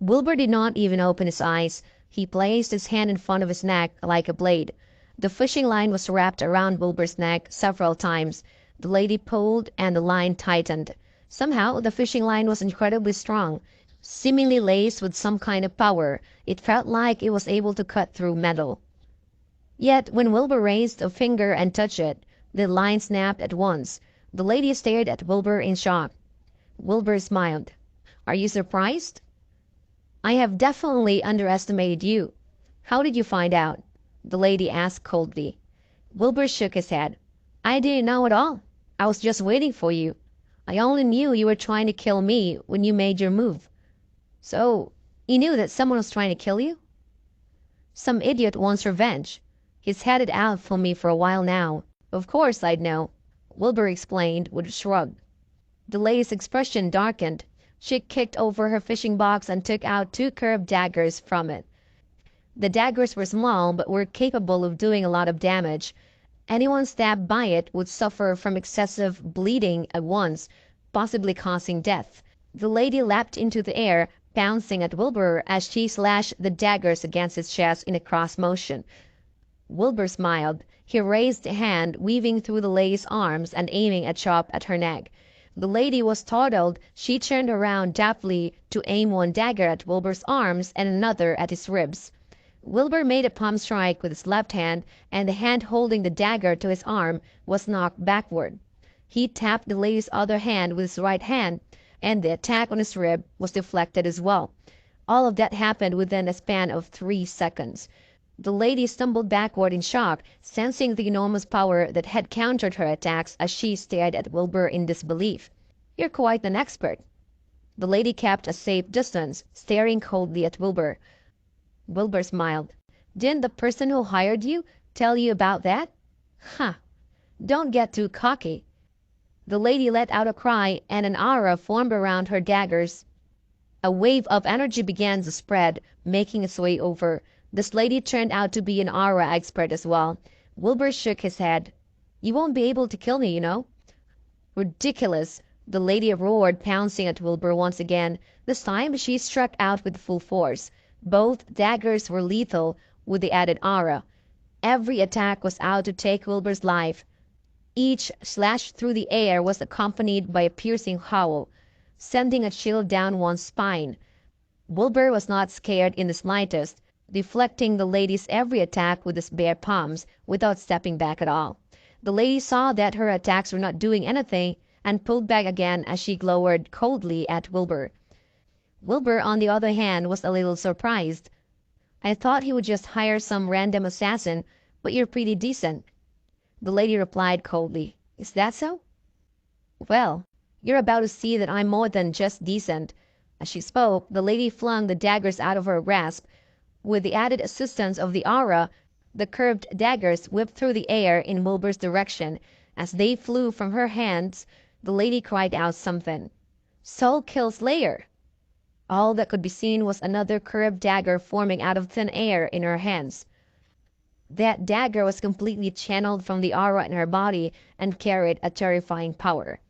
Wilbur did not even open his eyes. He placed his hand in front of his neck like a blade. The fishing line was wrapped around Wilbur's neck several times. The lady pulled, and the line tightened. Somehow the fishing line was incredibly strong, seemingly laced with some kind of power. It felt like it was able to cut through metal. Yet when Wilbur raised a finger and touched it, the line snapped at once. The lady stared at Wilbur in shock. Wilbur smiled. "Are you surprised?" "I have definitely underestimated you." "How did you find out?" the lady asked coldly. Wilbur shook his head. "I didn't know at all. I was just waiting for you. I only knew you were trying to kill me when you made your move." "So you knew that someone was trying to kill you?" "Some idiot wants revenge. He's had it out for me for a while now. Of course I'd know," Wilbur explained with a shrug. The lady's expression darkened. She kicked over her fishing box and took out two curved daggers from it. The daggers were small, but were capable of doing a lot of damage. Anyone stabbed by it would suffer from excessive bleeding at once, possibly causing death. The lady leapt into the air, pouncing at Wilbur as she slashed the daggers against his chest in a cross motion. Wilbur smiled. He raised a hand, weaving through the lady's arms and aiming a chop at her neck. The lady was startled. She turned around deftly to aim one dagger at Wilbur's arms and another at his ribs. Wilbur made a palm strike with his left hand, and the hand holding the dagger to his arm was knocked backward. He tapped the lady's other hand with his right hand, and the attack on his rib was deflected as well. All of that happened within a span of 3 seconds. The lady stumbled backward in shock, sensing the enormous power that had countered her attacks as she stared at Wilbur in disbelief. "You're quite an expert." The lady kept a safe distance, staring coldly at Wilbur. Wilbur smiled. "Didn't the person who hired you tell you about that?" "Huh! Don't get too cocky." The lady let out a cry, and an aura formed around her daggers. A wave of energy began to spread, making its way over. This lady turned out to be an aura expert as well. Wilbur shook his head. "You won't be able to kill me, you know." "Ridiculous!" the lady roared, pouncing at Wilbur once again. This time she struck out with full force. Both daggers were lethal, with the added aura. Every attack was out to take Wilbur's life. Each slash through the air was accompanied by a piercing howl, sending a chill down one's spine. Wilbur was not scared in the slightest, deflecting the lady's every attack with his bare palms, without stepping back at all. The lady saw that her attacks were not doing anything, and pulled back again as she glowered coldly at Wilbur. Wilbur, on the other hand, was a little surprised. "I thought he would just hire some random assassin, but you're pretty decent." The lady replied coldly. "Is that so?" "Well, you're about to see that I'm more than just decent." As she spoke, the lady flung the daggers out of her grasp. With the added assistance of the aura, the curved daggers whipped through the air in Wilbur's direction. As they flew from her hands, the lady cried out something. "Soul Kill Slayer!" All that could be seen was another curved dagger forming out of thin air in her hands. That dagger was completely channeled from the aura in her body and carried a terrifying power.